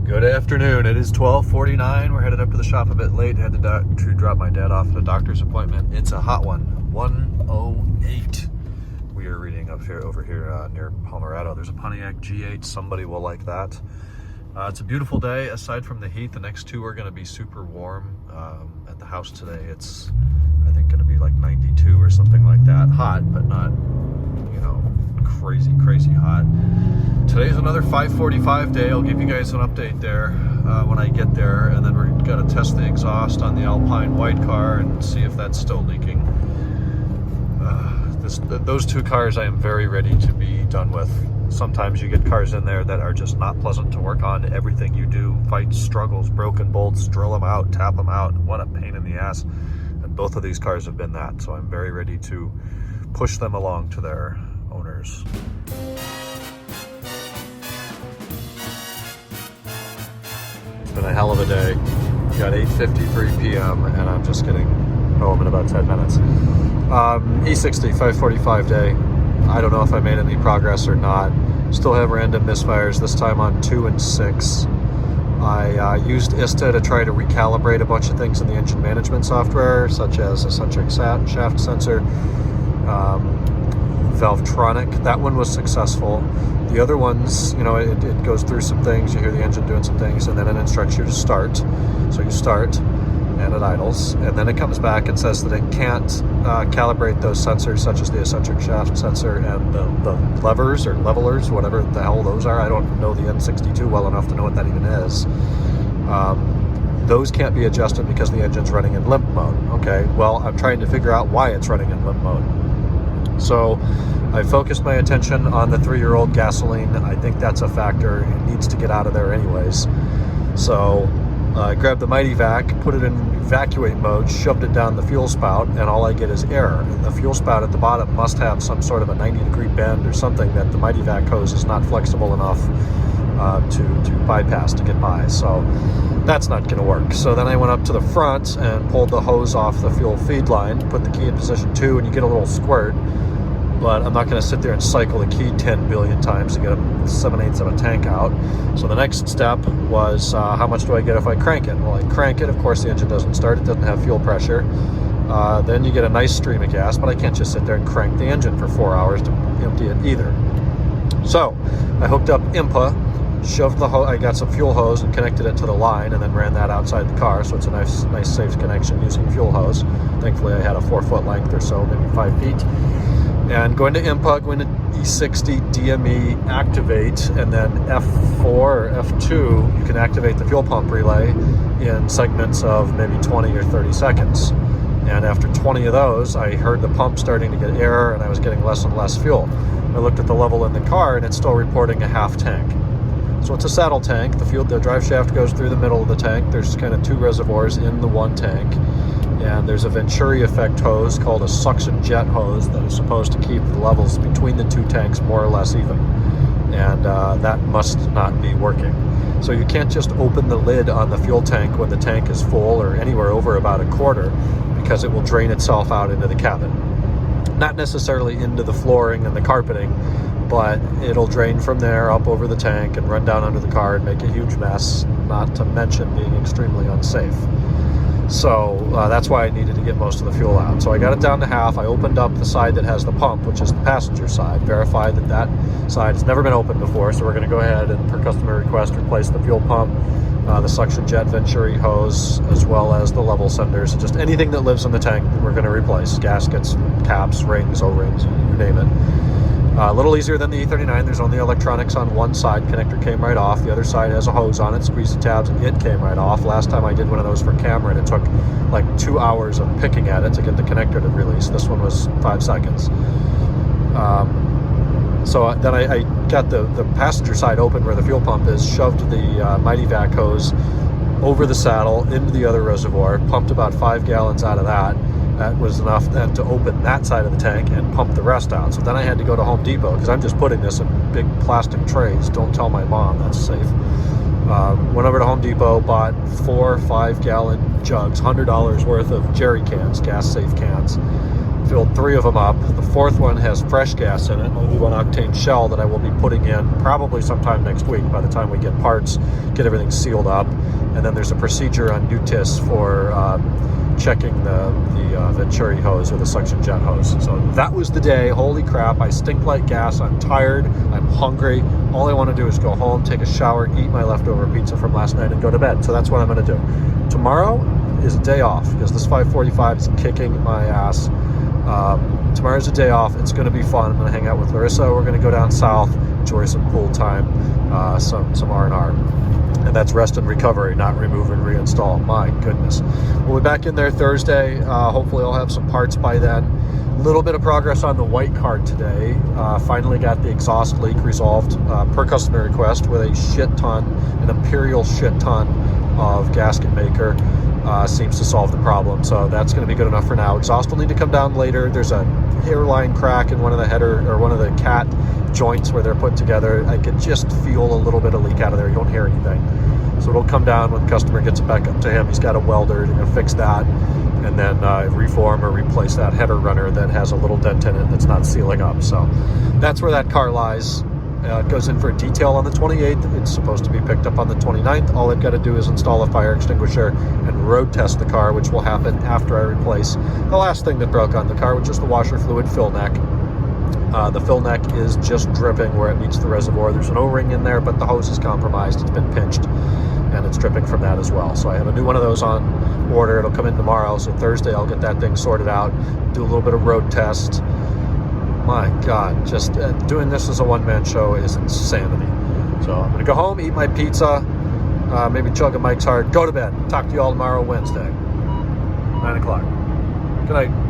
Good afternoon. It is 12:49. We're headed up to the shop a bit late. Had to drop my dad off at a doctor's appointment. It's a hot one. 108. We are reading over here near Palmerado. There's a Pontiac G8. Somebody will like that. It's a beautiful day. Aside from the heat, the next two are going to be super warm. At the house today, it's I think going to be like 92 or something like that. Hot, but not crazy hot. Today's another 5:45 day. I'll give you guys an update there when I get there, and then we're going to test the exhaust on the Alpine white car and see if that's still leaking. Those two cars I am very ready to be done with. Sometimes you get cars in there that are just not pleasant to work on. Everything you do, fights, struggles, broken bolts, drill them out, tap them out. What a pain in the ass. And both of these cars have been that, so I'm very ready to push them along to their owners. It's been a hell of a day. Got 8:53 p.m. and I'm just getting home in about 10 minutes. E60, 5:45 day. I don't know if I made any progress or not. Still have random misfires, this time on 2 and 6. I used ISTA to try to recalibrate a bunch of things in the engine management software, such as eccentric shaft sensor, Valvetronic. That one was successful. The other ones, it goes through some things. You hear the engine doing some things, and then it instructs you to start. So you start, and it idles, and then it comes back and says that it can't calibrate those sensors, such as the eccentric shaft sensor and the levers or levelers, whatever the hell those are. I don't know the N62 well enough to know what that even is. Those can't be adjusted because the engine's running in limp mode. Okay, well, I'm trying to figure out why it's running in limp mode. So I focused my attention on the 3-year-old gasoline. I think that's a factor. It needs to get out of there anyways. So I grabbed the Mighty Vac, put it in evacuate mode, shoved it down the fuel spout, and all I get is air. The fuel spout at the bottom must have some sort of a 90-degree bend or something that the Mighty Vac hose is not flexible enough to bypass, to get by. So that's not going to work. So then I went up to the front and pulled the hose off the fuel feed line, put the key in position 2, and you get a little squirt. But I'm not going to sit there and cycle the key 10 billion times to get 7/8 of a tank out. So the next step was, how much do I get if I crank it? Well, I crank it. Of course, the engine doesn't start. It doesn't have fuel pressure. Then you get a nice stream of gas, but I can't just sit there and crank the engine for 4 hours to empty it either. So I hooked up IMPA, shoved the hose. I got some fuel hose and connected it to the line, and then ran that outside the car. So it's a nice safe connection using fuel hose. Thankfully, I had a 4-foot length or so, maybe 5 feet. And going to IMPA, going to E60, DME, activate, and then F4 or F2, you can activate the fuel pump relay in segments of maybe 20 or 30 seconds. And after 20 of those, I heard the pump starting to get error, and I was getting less and less fuel. I looked at the level in the car, and it's still reporting a half tank. So it's a saddle tank. The drive shaft goes through the middle of the tank. There's kind of 2 reservoirs in the one tank. And there's a Venturi effect hose called a suction jet hose that is supposed to keep the levels between the 2 tanks more or less even. And that must not be working. So you can't just open the lid on the fuel tank when the tank is full or anywhere over about a quarter, because it will drain itself out into the cabin. Not necessarily into the flooring and the carpeting, but it'll drain from there up over the tank and run down under the car and make a huge mess, not to mention being extremely unsafe. So that's why I needed to get most of the fuel out. So I got it down to half. I opened up the side that has the pump, which is the passenger side, verified that side has never been opened before. So we're going to go ahead and, per customer request, replace the fuel pump, the suction jet Venturi hose, as well as the level senders, and just anything that lives in the tank that we're going to replace. Gaskets, caps, rings, O-rings, you name it. A little easier than the E39. There's only electronics on one side. Connector came right off. The other side has a hose on it. Squeeze the tabs and it came right off. Last time I did one of those for camera, and it took like 2 hours of picking at it to get the connector to release. This one was 5 seconds. So then I got the passenger side open where the fuel pump is, shoved the Mighty Vac hose over the saddle into the other reservoir, pumped about 5 gallons out of that. That was enough then to open that side of the tank and pump the rest out. So then I had to go to Home Depot, because I'm just putting this in big plastic trays. Don't tell my mom, that's safe. Went over to Home Depot, bought 4 5-gallon jugs, $100 worth of jerry cans, gas safe cans. filled 3 of them up. The 4th one has fresh gas in it, 91 octane shell that I will be putting in probably sometime next week by the time we get parts, get everything sealed up. And then there's a procedure on Nutis for checking the Venturi hose or the suction jet hose. So that was the day. Holy crap, I stink like gas. I'm tired. I'm hungry. All I want to do is go home, take a shower, eat my leftover pizza from last night, and go to bed. So that's what I'm going to do. Tomorrow is a day off because this 545 is kicking my ass. Tomorrow's a day off. It's going to be fun. I'm going to hang out with Larissa. We're going to go down south, enjoy some pool time, some R&R. And that's rest and recovery, not remove and reinstall. My goodness. We'll be back in there Thursday. Hopefully I'll have some parts by then. A little bit of progress on the white card today. Finally got the exhaust leak resolved per customer request with a shit ton, an imperial shit ton of gasket maker. Seems to solve the problem, so that's going to be good enough for now. Exhaust will need to come down later. There's a hairline crack in one of the header or one of the cat joints where they're put together. I can just feel a little bit of leak out of there. You don't hear anything, so it'll come down when the customer gets it back up to him. He's got a welder to fix that, and then reform or replace that header runner that has a little dent in it that's not sealing up. So that's where that car lies. It goes in for a detail on the 28th. It's supposed to be picked up on the 29th. All I've got to do is install a fire extinguisher and road test the car, which will happen after I replace the last thing that broke on the car, which is the washer fluid fill neck. The fill neck is just dripping where it meets the reservoir. There's an O-ring in there, but the hose is compromised. It's been pinched, and it's dripping from that as well. So I have a new one of those on order. It'll come in tomorrow, so Thursday I'll get that thing sorted out, do a little bit of road test. My God, just doing this as a one-man show is insanity. So I'm going to go home, eat my pizza, maybe chug a Mike's Hard, go to bed. Talk to you all tomorrow, Wednesday, 9 o'clock. Good night.